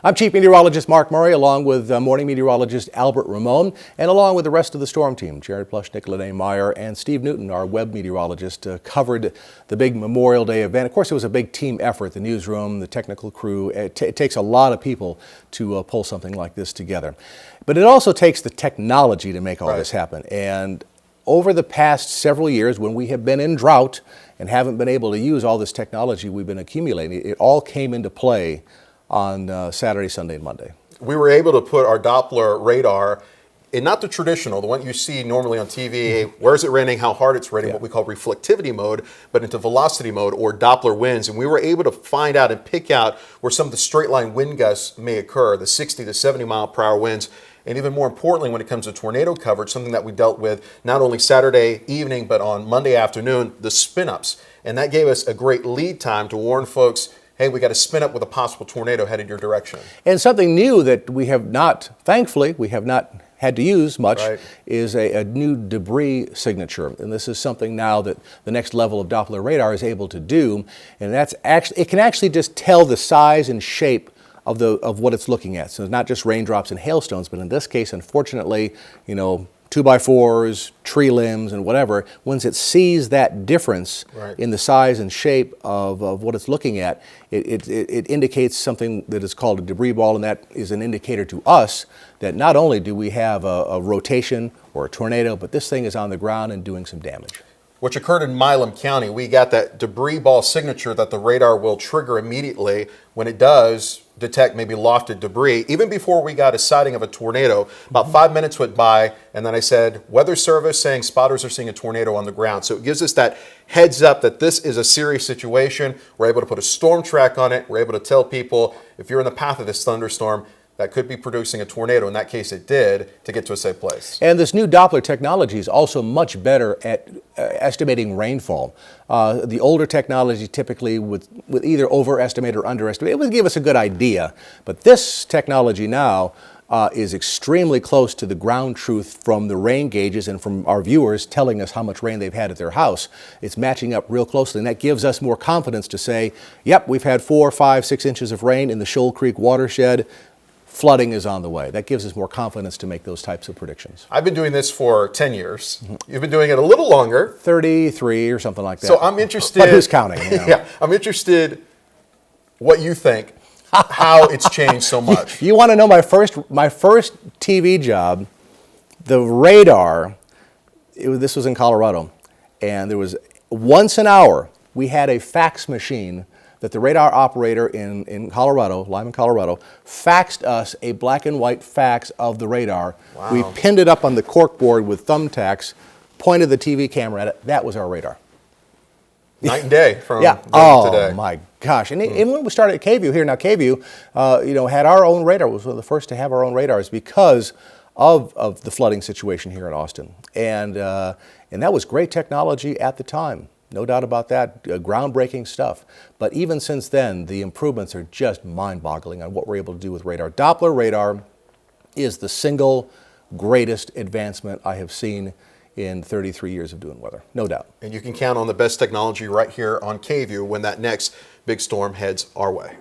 I'm Chief Meteorologist Mark Murray, along with morning meteorologist Albert Ramon, and along with the rest of the storm team, Jared Plushnick, Lene Meyer, and Steve Newton, our web meteorologist, covered the big Memorial Day event. Of course, it was a big team effort, the newsroom, the technical crew. It takes a lot of people to pull something like this together. But it also takes the technology to make all this happen. And over the past several years, when we have been in drought and haven't been able to use all this technology we've been accumulating, it all came into play on Saturday, Sunday, and Monday. We were able to put our Doppler radar in not the traditional, the one you see normally on TV, where is it raining, how hard it's raining, what we call reflectivity mode, but into velocity mode or Doppler winds. And we were able to find out and pick out where some of the straight line wind gusts may occur, the 60 to 70 mile per hour winds. And even more importantly, when it comes to tornado coverage, something that we dealt with not only Saturday evening, but on Monday afternoon, the spin-ups. And that gave us a great lead time to warn folks, hey, we got to spin up with a possible tornado headed your direction. And something new that we have not, thankfully, we have not had to use much is a new debris signature. And this is something now that the next level of Doppler radar is able to do. And that's actually, it can actually just tell the size and shape of what it's looking at. So it's not just raindrops and hailstones, but in this case, unfortunately, 2x4s, tree limbs, and whatever, once it sees that difference in the size and shape of what it's looking at, it indicates something that is called a debris ball, and that is an indicator to us that not only do we have a rotation or a tornado, but this thing is on the ground and doing some damage. Which occurred in Milam County. We got that debris ball signature that the radar will trigger immediately when it does detect maybe lofted debris. Even before we got a sighting of a tornado, about 5 minutes went by, and then I said, Weather Service saying spotters are seeing a tornado on the ground. So it gives us that heads up that this is a serious situation. We're able to put a storm track on it. We're able to tell people, if you're in the path of this thunderstorm, that could be producing a tornado. In that case, it did, to get to a safe place. And this new Doppler technology is also much better at estimating rainfall. The older technology typically would either overestimate or underestimate. It would give us a good idea. But this technology now is extremely close to the ground truth from the rain gauges and from our viewers telling us how much rain they've had at their house. It's matching up real closely, and that gives us more confidence to say, yep, we've had 4, 5, 6 inches of rain in the Shoal Creek watershed. Flooding is on the way. That gives us more confidence to make those types of predictions. I've been doing this for 10 years. You've been doing it a little longer. 33 or something like that. So I'm interested. But who's counting? Yeah, I'm interested what you think, how it's changed so much. You want to know my first TV job, the radar, this was in Colorado, and there was once an hour, we had a fax machine that the radar operator in Colorado, Lyman, Colorado, faxed us a black and white fax of the radar. Wow. We pinned it up on the corkboard with thumbtacks, pointed the TV camera at it. That was our radar. Night and day from yeah. today. Oh my gosh! And even when we started at KVUE here, now KVUE, had our own radar. Was one of the first to have our own radars because of the flooding situation here in Austin, and that was great technology at the time. No doubt about that, groundbreaking stuff. But even since then, the improvements are just mind-boggling on what we're able to do with radar. Doppler radar is the single greatest advancement I have seen in 33 years of doing weather, no doubt. And you can count on the best technology right here on KVUE when that next big storm heads our way.